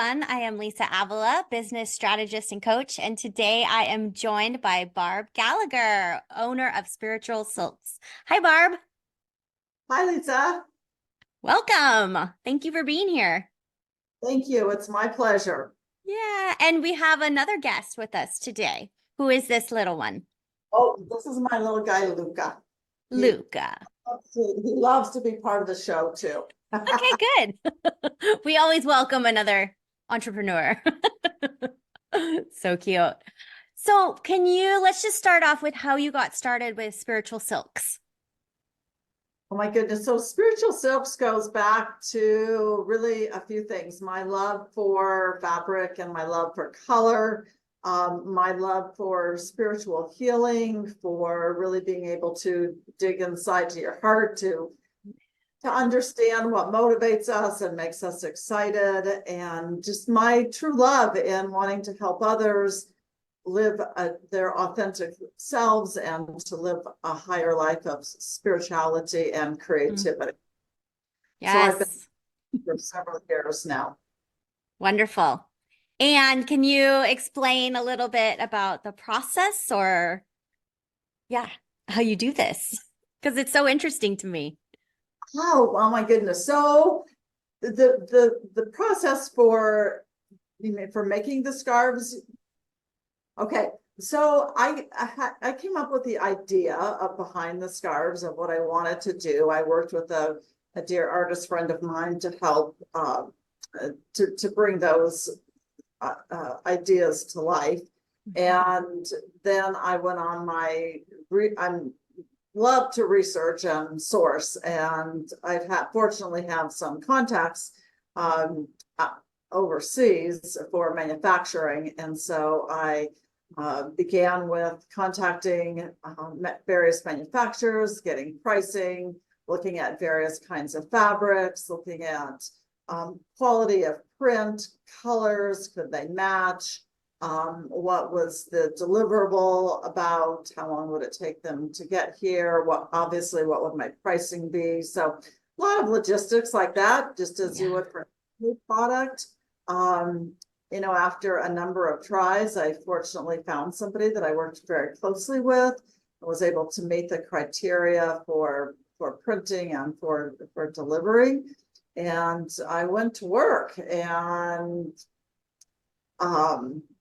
everyone. I am Lisa Avila, business strategist and coach, and today I am joined by Barb Gallagher, owner of Spiritual Silks. Hi, Barb. Hi, Lisa. Welcome. Thank you for being here. Thank you. It's my pleasure. Yeah, and we have another guest with us today. Who is this little one? Oh, this is my little guy, Luca. He Luca. he loves to be part of the show too. Okay, good. We always welcome another entrepreneur. So cute. So, let's just start off with how you got started with Spiritual Silks. Oh my goodness. So Spiritual Silks goes back to really a few things. My love for fabric and my love for color, my love for spiritual healing, for really being able to dig inside to your heart to understand what motivates us and makes us excited, and just my true love in wanting to help others live their authentic selves and to live a higher life of spirituality and creativity. So I've been Yes, for several years now. wonderful. And can you explain a little bit about the process or, yeah, how you do this? Because it's so interesting to me. Oh my goodness. So the process for for making the scarves. Okay, so I came up with the idea of behind the scarves of what I wanted to do. I worked with a dear artist friend of mine to help to bring those ideas to life. And then I went on I'm love to research and source, and I've fortunately have some contacts um, uh, overseas for manufacturing, and so I began with contacting various manufacturers, getting pricing, looking at various kinds of fabrics, looking at quality of print, colors, could they match, what was the deliverable about, how long would it take them to get here, what would my pricing be. So a lot of logistics like that, just as you would for any product. After a number of tries, I fortunately found somebody that I worked very closely with and was able to meet the criteria for printing and for delivery. And I went to work and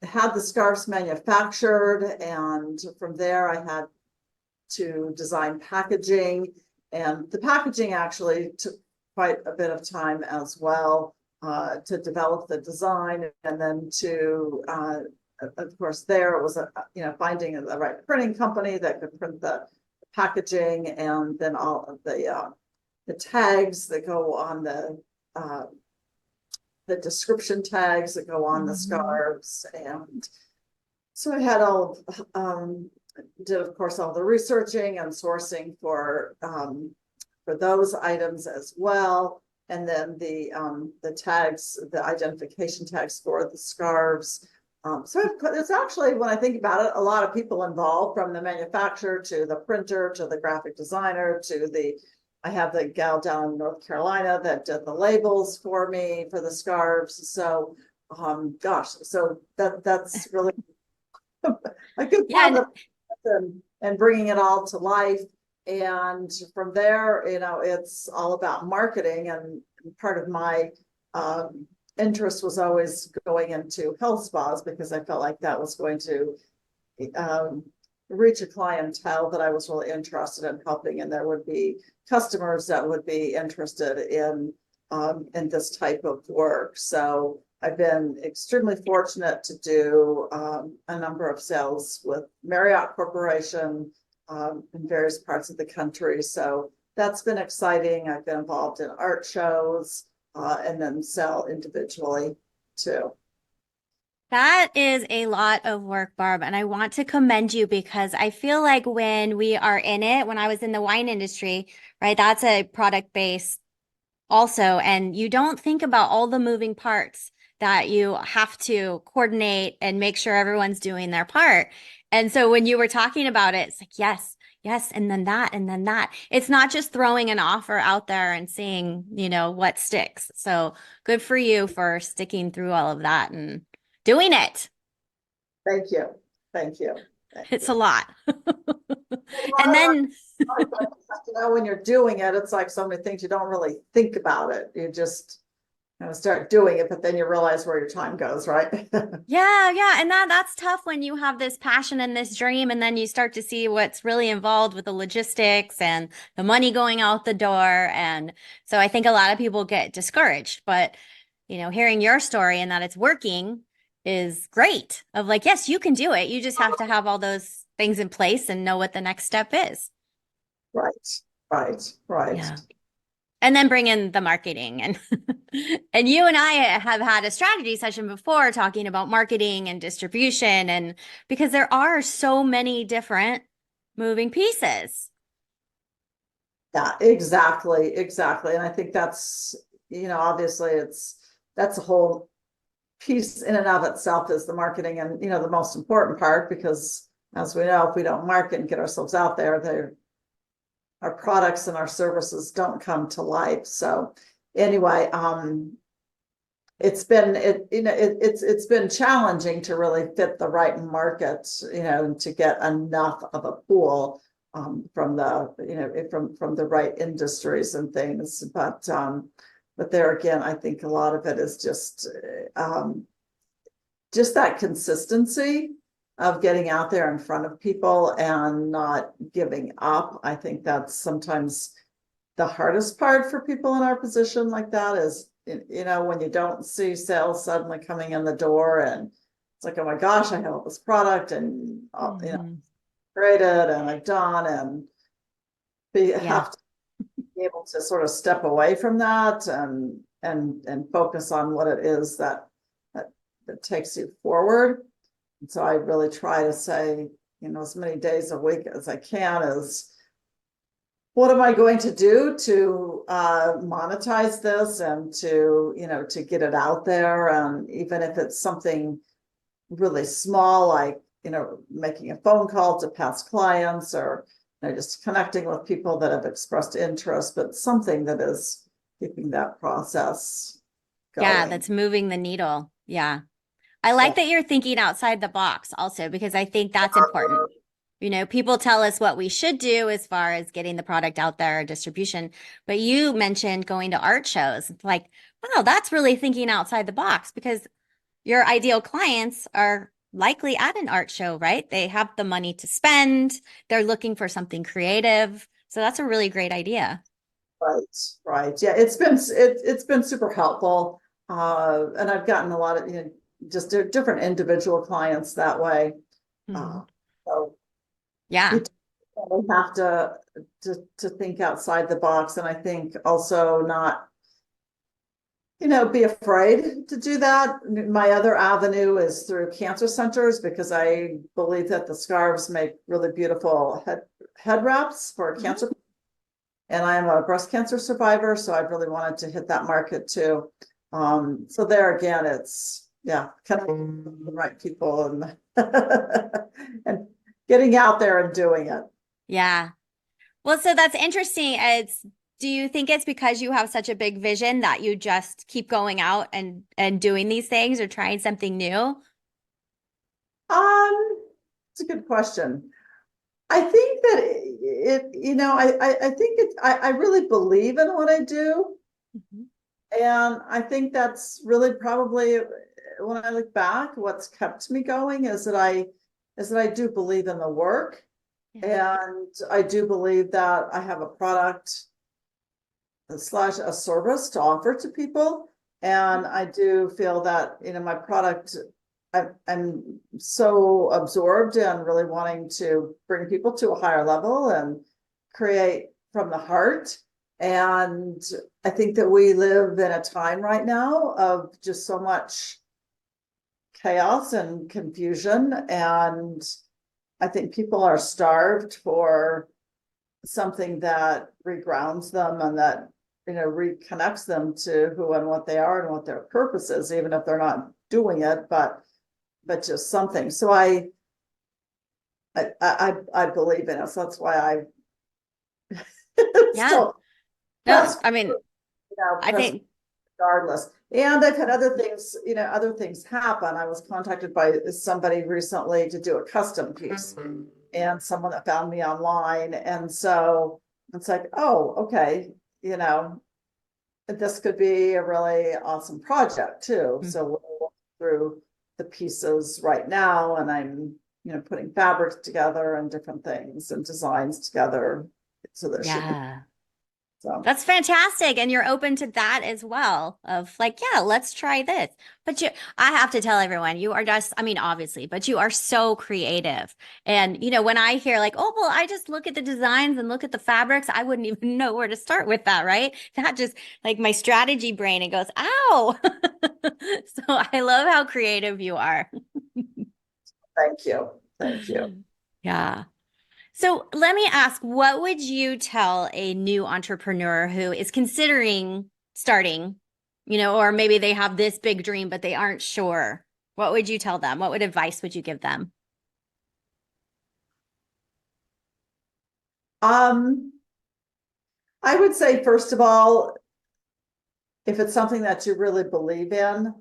had the scarves manufactured, and from there I had to design packaging, and the packaging actually took quite a bit of time as well, to develop the design, and then to of course there it was finding the right printing company that could print the packaging, and then all of the tags that go on the description tags that go on the scarves. And so I had did of course all the researching and sourcing for those items as well. And then the tags, the identification tags for the scarves. So it's actually, when I think about it, a lot of people involved, from the manufacturer to the printer to the graphic designer to I have the gal down in North Carolina that did the labels for me for the scarves. So, so that's really a good part of and bringing it all to life. And from there, it's all about marketing. And part of my interest was always going into health spas, because I felt like that was going to reach a clientele that I was really interested in helping, and there would be customers that would be interested in this type of work. So I've been extremely fortunate to do a number of sales with Marriott Corporation in various parts of the country. So that's been exciting. I've been involved in art shows and then sell individually too. That is a lot of work, Barb, and I want to commend you because I feel like when we are in it, when I was in the wine industry, right, that's a product base also, and you don't think about all the moving parts that you have to coordinate and make sure everyone's doing their part. And so when you were talking about it, it's like, yes, Yes, and then that, and then that. It's not just throwing an offer out there and seeing, what sticks. So good for you for sticking through all of that and doing it. Thank you. Thank you. Thank It's you. a lot. A And lot of work, then, but, when you're doing it, it's like so many things you don't really think about it. You just start doing it, but then you realize where your time goes, right? yeah, yeah. And that's tough when you have this passion and this dream, and then you start to see what's really involved with the logistics and the money going out the door. And so I think a lot of people get discouraged, but hearing your story and that it's working is great. Of like, yes, you can do it. You just have to have all those things in place and know what the next step is. Right, right, right. Yeah. And then bring in the marketing and and you and I have had a strategy session before talking about marketing and distribution and because there are so many different moving pieces. Yeah, exactly, exactly. And I think that's, obviously that's a whole piece in and of itself is the marketing and, the most important part because as we know, if we don't market and get ourselves out there, our products and our services don't come to life. So anyway, it's been challenging to really fit the right market, to get enough of a pool from the from the right industries and things. But there again, I think a lot of it is just that consistency of getting out there in front of people and not giving up. I think that's sometimes the hardest part for people in our position like that is, when you don't see sales suddenly coming in the door and it's like, oh my gosh, I have all this product and, Mhm. created and I've done and Yeah. have to be able to sort of step away from that and focus on what it is that, that takes you forward. And so I really try to say, as many days a week as I can is what am I going to do to monetize this and to get it out there? Even if it's something really small, like, making a phone call to past clients or just connecting with people that have expressed interest, but something that is keeping that process Yeah, going. that's moving the needle. Yeah. I like Yeah. that you're thinking outside the box also because I think that's important. People tell us what we should do as far as getting the product out there, distribution, but you mentioned going to art shows. It's like, wow, that's really thinking outside the box because your ideal clients are likely at an art show, right? They have the money to spend, they're looking for something creative. So that's a really great idea. Right, right. Yeah, it's been super helpful. And I've gotten a lot of, just different individual clients that way. Mhm. Uh, so Yeah. you definitely have to think outside the box, and I think also not, be afraid to do that. My other avenue is through cancer centers because I believe that the scarves make really beautiful head wraps for Mhm. cancer. And I am a breast cancer survivor, so I've really wanted to hit that market too. So there again, it's yeah, kind of the right people and and getting out there and doing it. Yeah. Well, so that's interesting. Do you think it's because you have such a big vision that you just keep going out and doing these things or trying something new? It's a good question. I think that I think I really believe in what I do. Mhm. And I think that's really probably when I look back, what's kept me going is that I do believe in the work Yeah. and I do believe that I have a product slash a service to offer to people. And I do feel that, my product, I'm so absorbed and really wanting to bring people to a higher level and create from the heart. And I think that we live in a time right now of just so much chaos and confusion. And I think people are starved for something that regrounds them and that reconnects them to who and what they are and what their purpose is, even if they're not doing it, but just something. So I I believe in it. So that's why I Yeah. still No, press, I mean, I press think, regardless. And I've had other things, other things happen. I was contacted by somebody recently to do a custom piece and someone that found me online. And so it's like, oh, okay, you know, this could be a really awesome project too. mm, So we'll work through the pieces right now, and I'm, putting fabrics together and different things and designs together. So there should be yeah. so. That's fantastic. And you're open to that as well of like, yeah, let's try this. But I have to tell everyone, you are just, I mean, obviously, but you are so creative. And, when I hear like, oh, well, I just look at the designs and look at the fabrics, I wouldn't even know where to start with that, right? That just like my strategy brain, it goes, ow. So I love how creative you are. Thank you. Thank you. Yeah. So let me ask, what would you tell a new entrepreneur who is considering starting, or maybe they have this big dream, but they aren't sure? What would you tell them? What advice would you give them? Um, I would say, first of all, if it's something that you really believe in,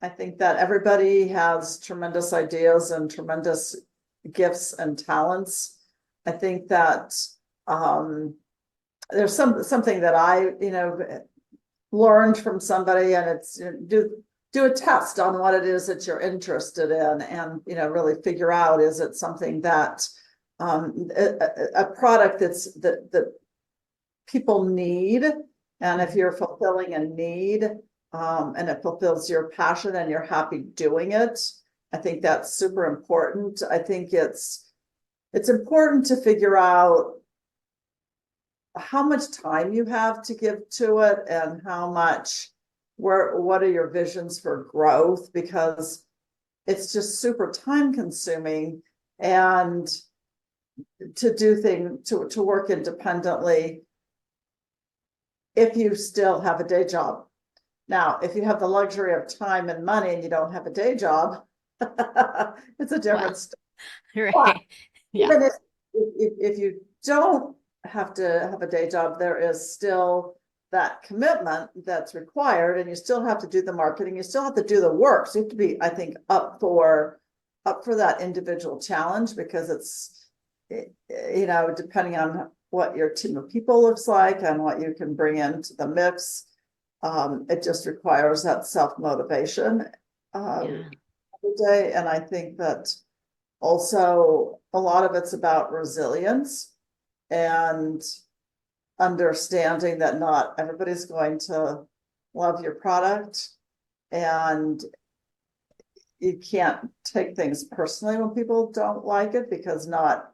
I think that everybody has tremendous ideas and tremendous gifts and talents. I think that um, there's something that I, learned from somebody, and it's do a test on what it is that you're interested in, and really figure out, is it something that a product that people need, and if you're fulfilling a need, and it fulfills your passion and you're happy doing it, I think that's super important. I think it's important to figure out how much time you have to give to it, and what are your visions for growth, because it's just super time consuming, and to do things to work independently if you still have a day job. Now, if you have the luxury of time and money and you don't have a day job, it's a different Well, story. But right. Yeah. even if you don't have to have a day job, there is still that commitment that's required, and you still have to do the marketing, you still have to do the work. So you have to be, I think, up for that individual challenge, because it's, depending on what your team of people looks like and what you can bring into the mix, it just requires that self-motivation Yeah. every day. And I think that also a lot of it's about resilience and understanding that not everybody's going to love your product, and you can't take things personally when people don't like it, because not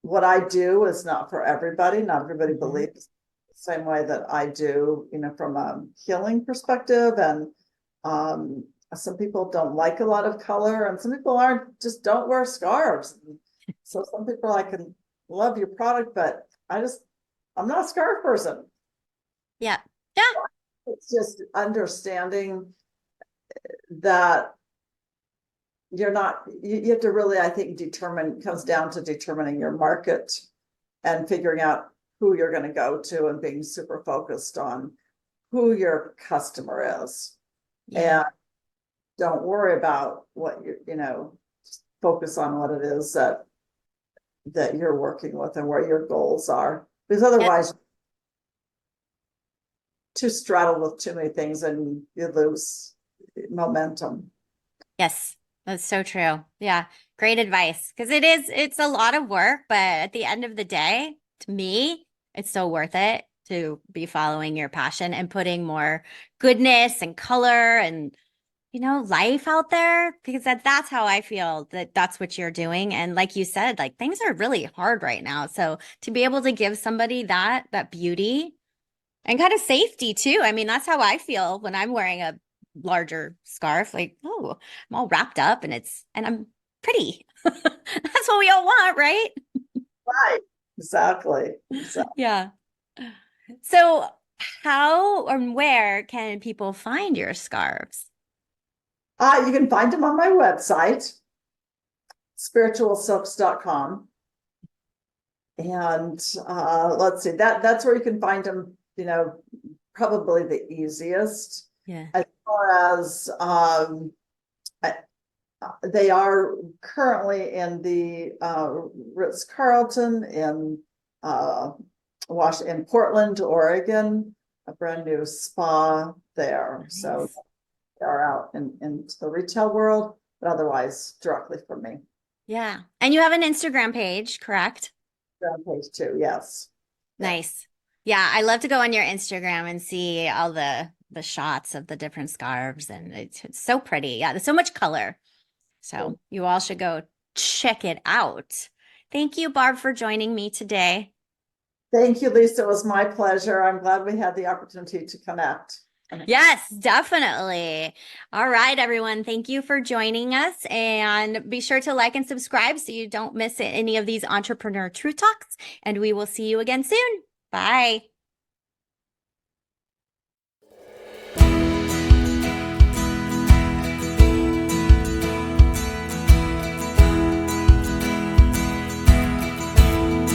what I do is not for everybody. Not everybody Mhm. believes the same way that I do, from a healing perspective. And um, some people don't like a lot of color, and some people just don't wear scarves. So some people, I can love your product, but I'm not a scarf person. Yeah. Yeah. It's just understanding that you have to really, I think, comes down to determining your market and figuring out who you're going to go to, and being super focused on who your customer is. Yeah. And don't worry about what just focus on what it is that you're working with and where your goals are. Because Yep. otherwise, too straddled with too many things, and you lose momentum. Yes. That's so true. Yeah. Great advice. Because it's a lot of work, but at the end of the day, to me, it's so worth it to be following your passion and putting more goodness and color and life out there, because that's how I feel that that's what you're doing. And like you said, like things are really hard right now. So to be able to give somebody that beauty and kind of safety too. I mean, that's how I feel when I'm wearing a larger scarf. Like, oh, I'm all wrapped up and I'm pretty. That's what we all want, right? Right. Exactly. Exactly. Yeah. So how or where can people find your scarves? You can find them on my website. spiritualsilks.com. And let's see, that's where you can find them, probably the easiest. Yeah. As far as they are currently in the Ritz-Carlton in Portland, Oregon, a brand new spa there. Nice. So they are out into the retail world, but otherwise directly from me. Yeah. And you have an Instagram page, correct? Ground page too, yes. Nice. Yeah, I love to go on your Instagram and see all the shots of the different scarves, and it's so pretty. Yeah, there's so much color. So you all should go check it out. Thank you, Barb, for joining me today. Thank you, Lisa. It was my pleasure. I'm glad we had the opportunity to connect. Yes, definitely. All right, everyone. Thank you for joining us. And be sure to like and subscribe so you don't miss any of these entrepreneur truth talks. And we will see you again soon. Bye.